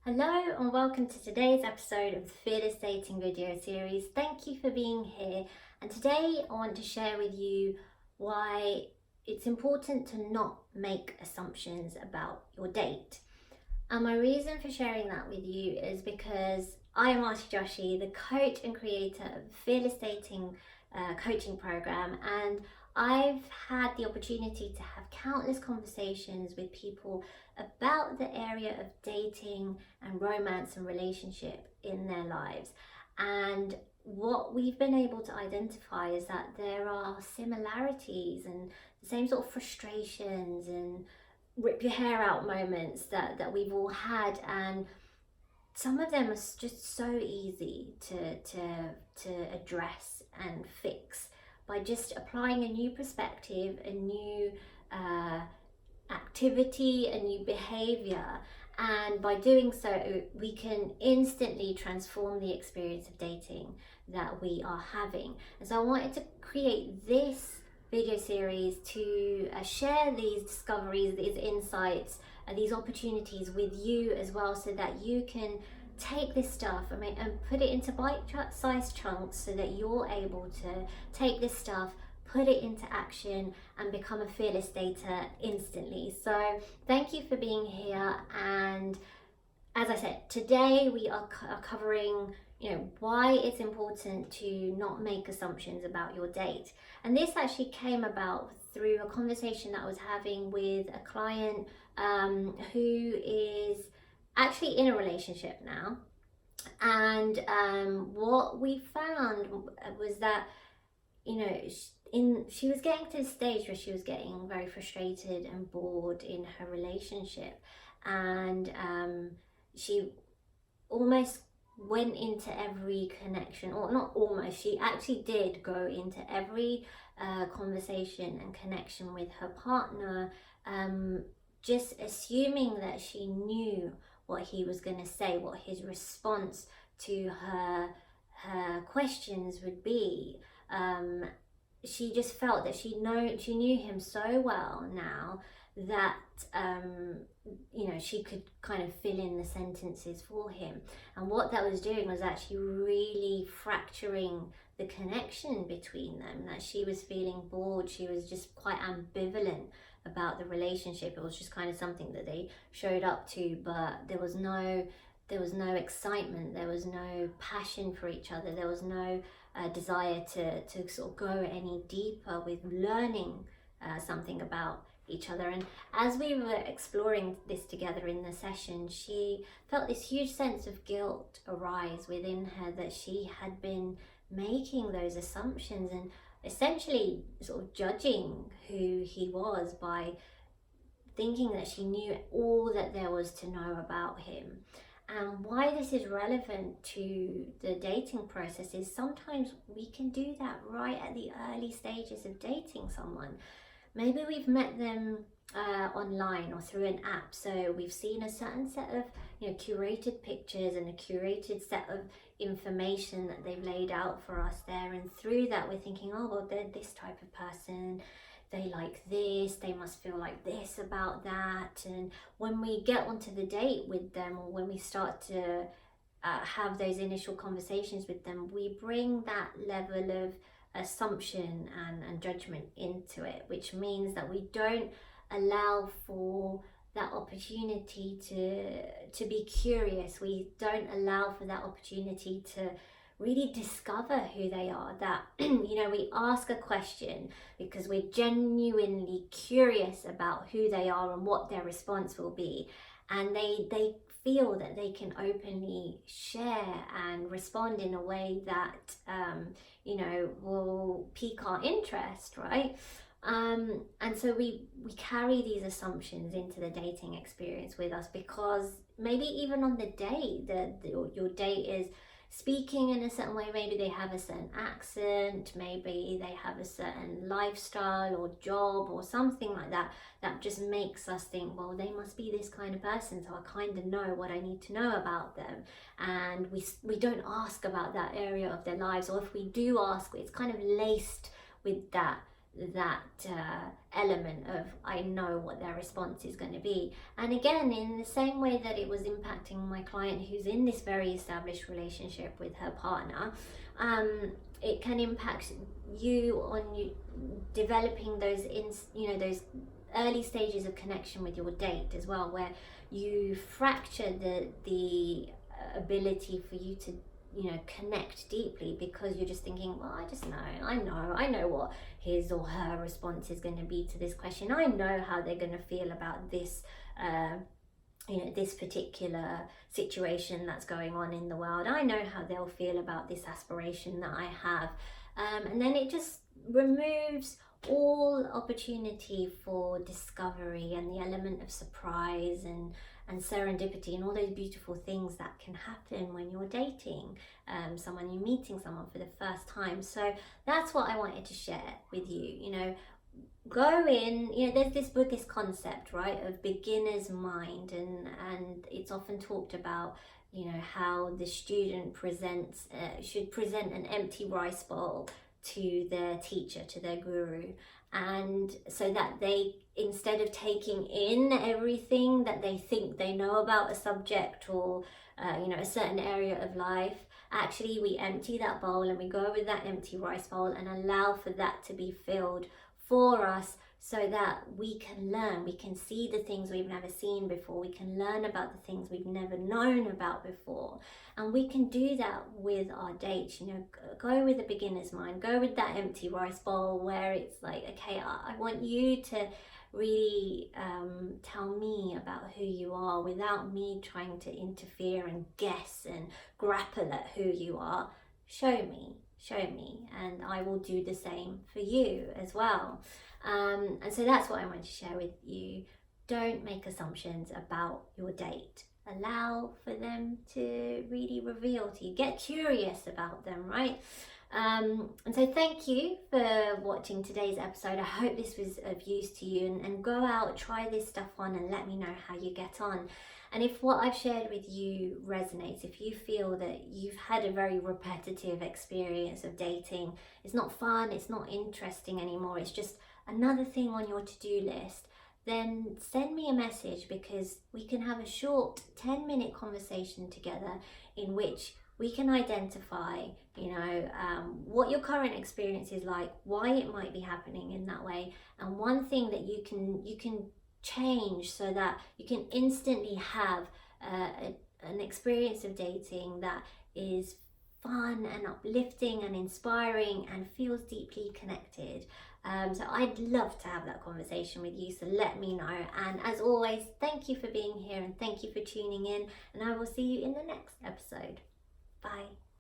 Hello and welcome to today's episode of the Fearless Dating video series. Thank you for being here, and today I want to share with you why it's important to not make assumptions about your date. And my reason for sharing that with you is because I am Arti Joshi, the coach and creator of the Fearless Dating coaching program, and I've had the opportunity to have countless conversations with people about the area of dating and romance and relationship in their lives. And what we've been able to identify is that there are similarities and the same sort of frustrations and rip your hair out moments that we've all had, and some of them are just so easy to address and fix by just applying a new perspective, a new activity, a new behavior. And by doing so, we can instantly transform the experience of dating that we are having. And so I wanted to create this video series to share these discoveries, these insights, these opportunities with you as well, so that you can take this stuff and put it into bite-sized chunks so that you're able to take this stuff, put it into action, and become a fearless dater instantly. So thank you for being here. And as I said, today we are covering why it's important to not make assumptions about your date. And this actually came about through a conversation that I was having with a client who is actually in a relationship now. And what we found was that she was getting to the stage where she was getting very frustrated and bored in her relationship, and she almost went into every connection, or not almost, she actually did go into every conversation and connection with her partner, just assuming that she knew what he was going to say, what his response to her questions would be. She just felt that she knew him so well now that she could kind of fill in the sentences for him. And what that was doing was actually really fracturing the connection between them, that she was feeling bored, she was just quite ambivalent about the relationship. It was just kind of something that they showed up to, but there was no excitement, there was no passion for each other, there was no desire to sort of go any deeper with learning something about each other. And as we were exploring this together in the session, she felt this huge sense of guilt arise within her, that she had been making those assumptions and essentially sort of judging who he was by thinking that she knew all that there was to know about him. And why this is relevant to the dating process is sometimes we can do that right at the early stages of dating someone. Maybe we've met them online or through an app, so we've seen a certain set of curated pictures and a curated set of information that they've laid out for us there, and through that we're thinking, oh well, they're this type of person, they like this, they must feel like this about that. And when we get onto the date with them, or when we start to have those initial conversations with them, we bring that level of assumption and judgment into it, which means that we don't allow for that opportunity to be curious. We don't allow for that opportunity to really discover who they are. That we ask a question because we're genuinely curious about who they are and what their response will be, and they feel that they can openly share and respond in a way that will pique our interest, right? And so we carry these assumptions into the dating experience with us, because maybe even on the date, your date is speaking in a certain way. Maybe they have a certain accent, maybe they have a certain lifestyle or job or something like that, that just makes us think, well, they must be this kind of person, so I kind of know what I need to know about them. And we don't ask about that area of their lives, or if we do ask, it's kind of laced with that that element of I know what their response is going to be. And again, in the same way that it was impacting my client who's in this very established relationship with her partner, it can impact you on you developing those those early stages of connection with your date as well, where you fracture the ability for you to connect deeply, because you're just thinking, well, I know what his or her response is going to be to this question. I know how they're going to feel about this this particular situation that's going on in the world. I know how they'll feel about this aspiration that I have. And then it just removes all opportunity for discovery and the element of surprise and serendipity and all those beautiful things that can happen when you're dating someone, you're meeting someone for the first time. So that's what I wanted to share with you. Go in, there's this Buddhist concept, right, of beginner's mind, and it's often talked about, how the student should present an empty rice bowl to their teacher, to their guru, and so that they, instead of taking in everything that they think they know about a subject or a certain area of life, actually we empty that bowl and we go with that empty rice bowl and allow for that to be filled for us, so that we can learn, we can see the things we've never seen before, we can learn about the things we've never known about before. And we can do that with our dates. Go with a beginner's mind, go with that empty rice bowl, where it's like, okay, I want you to really tell me about who you are without me trying to interfere and guess and grapple at who you are. Show me, and I will do the same for you as well. And so that's what I want to share with you. Don't make assumptions about your date. Allow for them to really reveal to you. Get curious about them, right? And so thank you for watching today's episode. I hope this was of use to you, and go out, try this stuff on, and let me know how you get on. And if what I've shared with you resonates, if you feel that you've had a very repetitive experience of dating, it's not fun, it's not interesting anymore, it's just another thing on your to-do list, then send me a message, because we can have a short 10-minute conversation together in which we can identify, what your current experience is like, why it might be happening in that way, and one thing that you can change so that you can instantly have an experience of dating that is fun and uplifting and inspiring and feels deeply connected. So I'd love to have that conversation with you, so let me know. And as always, thank you for being here and thank you for tuning in, and I will see you in the next episode. Bye.